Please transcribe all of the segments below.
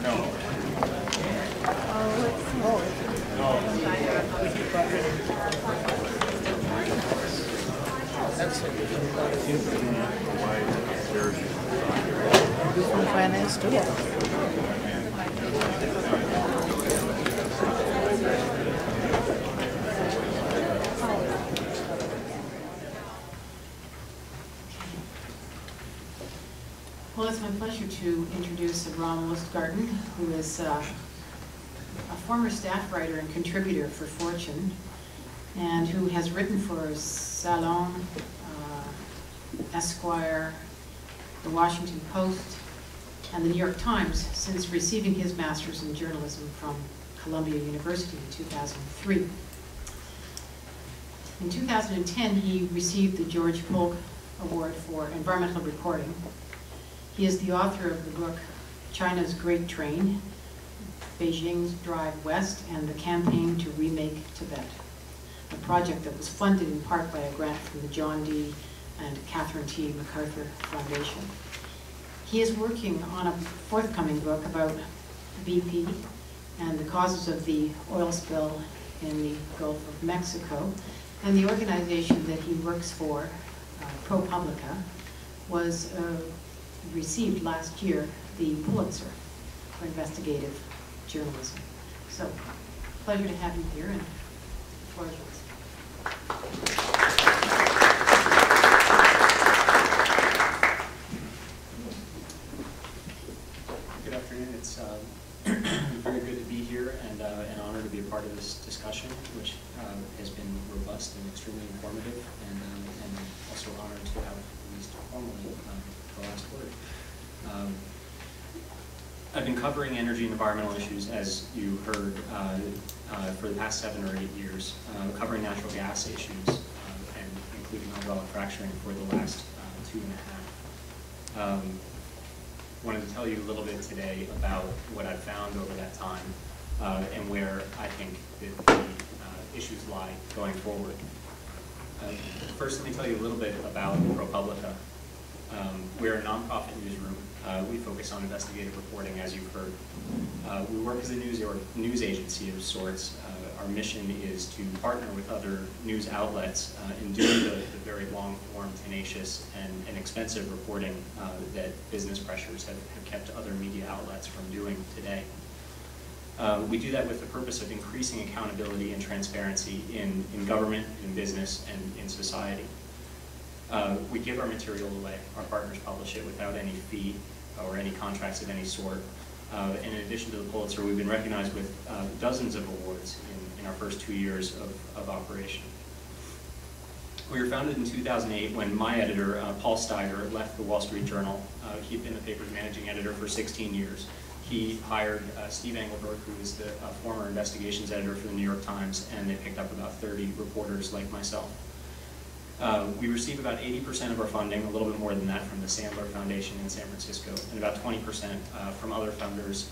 From finance too. Well, it's my pleasure to introduce Abrahm Lustgarten, who is a former staff writer and contributor for Fortune, and who has written for Salon, Esquire, the Washington Post, and the New York Times since receiving his master's in journalism from Columbia University in 2003. In 2010, he received the George Munk Award for environmental reporting. He is the author of the book China's Great Train, Beijing's Drive West, and the Campaign to Remake Tibet, a project that was funded in part by a grant from the John D. and Catherine T. MacArthur Foundation. He is working on a forthcoming book about BP and the causes of the oil spill in the Gulf of Mexico, and the organization that he works for, ProPublica, was received last year the Pulitzer for investigative journalism. So, pleasure to have you here, and the floor is yours. Good afternoon. It's very good to be here and an honor to be a part of this discussion, which has been robust and extremely informative, and also honored to have at least formally the last word. I've been covering energy and environmental issues, as you heard, for the past 7 or 8 years, covering natural gas issues, and including hydraulic fracturing for the last 2.5. Wanted to tell you a little bit today about what I've found over that time, and where I think that the issues lie going forward. First, let me tell you a little bit about ProPublica. We're a nonprofit newsroom. We focus on investigative reporting, as you've heard. We work as a news agency of sorts. Our mission is to partner with other news outlets in doing the very long-form, tenacious, and expensive reporting that business pressures have kept other media outlets from doing today. We do that with the purpose of increasing accountability and transparency in government, in business, and in society. We give our material away. Our partners publish it without any fee or any contracts of any sort. And in addition to the Pulitzer, we've been recognized with dozens of awards in our first 2 years of operation. We were founded in 2008 when my editor, Paul Steiger, left the Wall Street Journal. He'd been the paper's managing editor for 16 years. He hired Steve Engelberg, who is the former investigations editor for the New York Times, and they picked up about 30 reporters like myself. We receive about 80% of our funding, a little bit more than that, from the Sandler Foundation in San Francisco, and about 20% from other funders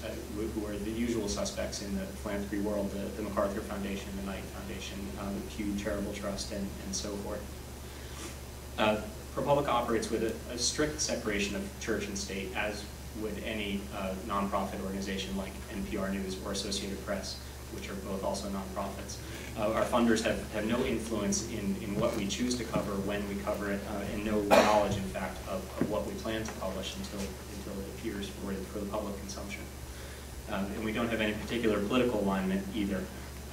who are the usual suspects in the philanthropy world, the MacArthur Foundation, the Knight Foundation, the Pew Charitable Trust, and so forth. ProPublica operates with a strict separation of church and state, as would any nonprofit organization like NPR News or Associated Press, which are both also nonprofits. Our funders have no influence in what we choose to cover, when we cover it, and no knowledge, in fact, of what we plan to publish until it appears for the public consumption. And we don't have any particular political alignment either.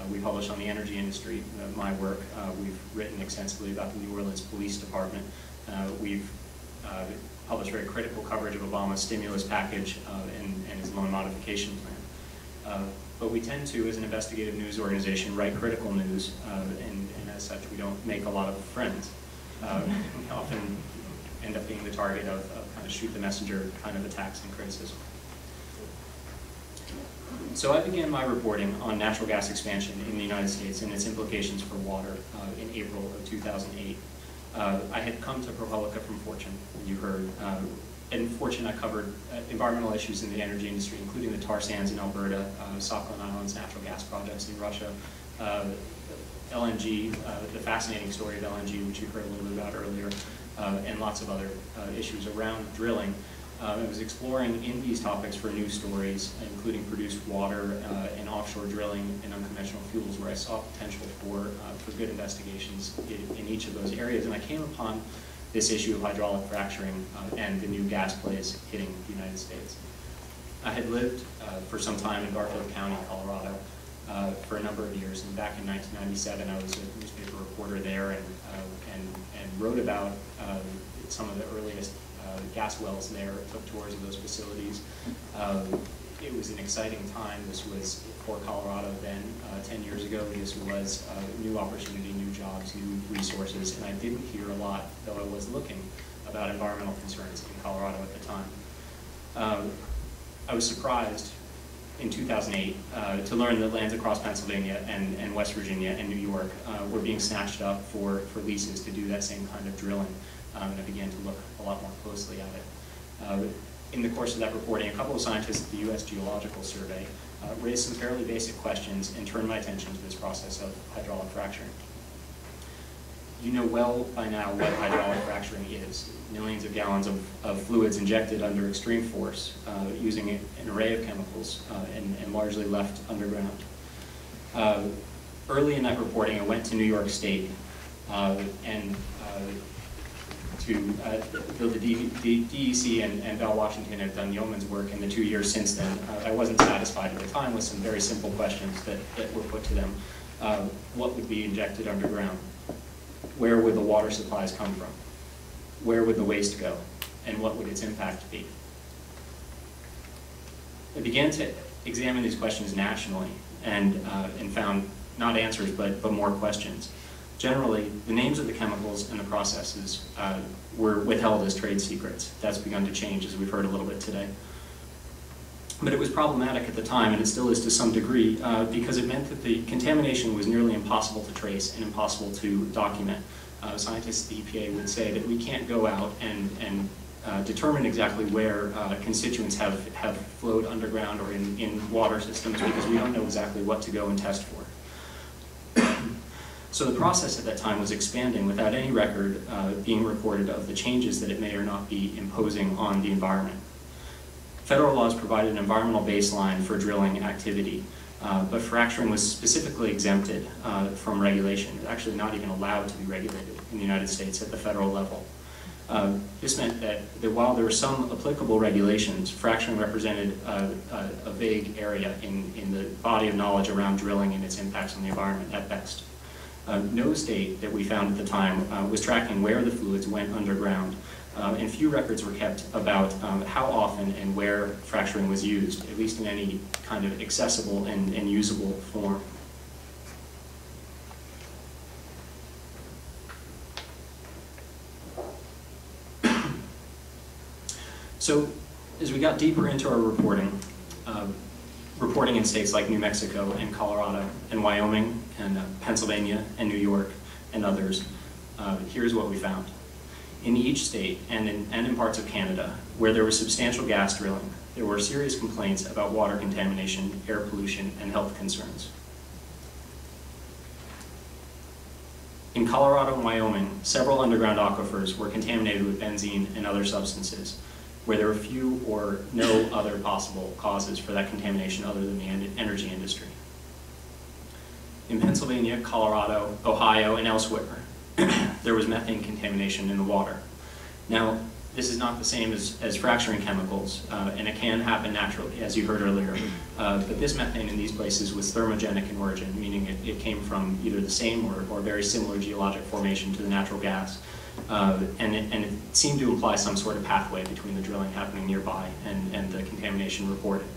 We publish on the energy industry, my work. We've written extensively about the New Orleans Police Department. We've published very critical coverage of Obama's stimulus package and his loan modification plan. But we tend to, as an investigative news organization, write critical news, and as such, we don't make a lot of friends. We often end up being the target of kind of shoot the messenger kind of attacks and criticism. So I began my reporting on natural gas expansion in the United States and its implications for water in April of 2008. I had come to ProPublica from Fortune, you heard. In Fortune, I covered environmental issues in the energy industry, including the tar sands in Alberta, Sakhalin Island's natural gas projects in Russia, LNG, the fascinating story of LNG, which you heard a little bit about earlier, and lots of other issues around drilling. I was exploring in these topics for news stories, including produced water and offshore drilling and unconventional fuels, where I saw potential for good investigations in each of those areas. And I came upon this issue of hydraulic fracturing and the new gas plays hitting the United States. I had lived for some time in Garfield County, Colorado, for a number of years, and back in 1997 I was a newspaper reporter there and wrote about some of the earliest gas wells there, took tours of those facilities. It was an exciting time. This was for Colorado then, 10 years ago. This was a new opportunity, new jobs, new resources, and I didn't hear a lot, though I was looking, about environmental concerns in Colorado at the time. I was surprised in 2008 to learn that lands across Pennsylvania and West Virginia and New York were being snatched up for leases to do that same kind of drilling, and I began to look a lot more closely at it. In the course of that reporting, a couple of scientists at the U.S. Geological Survey raised some fairly basic questions and turned my attention to this process of hydraulic fracturing. You know well by now what hydraulic fracturing is. Millions of gallons of fluids injected under extreme force using an array of chemicals and largely left underground. Early in that reporting, I went to New York State though the DEC and Bell Washington have done yeoman's work in the 2 years since then, I wasn't satisfied at the time with some very simple questions that were put to them. What would be injected underground? Where would the water supplies come from? Where would the waste go? And what would its impact be? I began to examine these questions nationally and found not answers, but more questions. Generally, the names of the chemicals and the processes were withheld as trade secrets. That's begun to change, as we've heard a little bit today. But it was problematic at the time, and it still is to some degree, because it meant that the contamination was nearly impossible to trace and impossible to document. Scientists at the EPA would say that we can't go out and determine exactly where constituents have flowed underground or in water systems, because we don't know exactly what to go and test for. So the process at that time was expanding without any record being recorded of the changes that it may or not be imposing on the environment. Federal laws provided an environmental baseline for drilling activity, but fracturing was specifically exempted from regulation. It's actually not even allowed to be regulated in the United States at the federal level. This meant that while there were some applicable regulations, fracturing represented a vague area in the body of knowledge around drilling and its impacts on the environment at best. No state that we found at the time was tracking where the fluids went underground, and few records were kept about how often and where fracturing was used, at least in any kind of accessible and usable form. So, as we got deeper into our reporting in states like New Mexico and Colorado and Wyoming and Pennsylvania and New York and others, here's what we found. In each state and in parts of Canada where there was substantial gas drilling, there were serious complaints about water contamination, air pollution, and health concerns. In Colorado and Wyoming, several underground aquifers were contaminated with benzene and other substances, where there were few or no other possible causes for that contamination other than the energy industry. In Pennsylvania, Colorado, Ohio, and elsewhere, there was methane contamination in the water. Now, this is not the same as fracturing chemicals, and it can happen naturally, as you heard earlier. But this methane in these places was thermogenic in origin, meaning it came from either the same or very similar geologic formation to the natural gas. And it seemed to imply some sort of pathway between the drilling happening nearby and the contamination reported.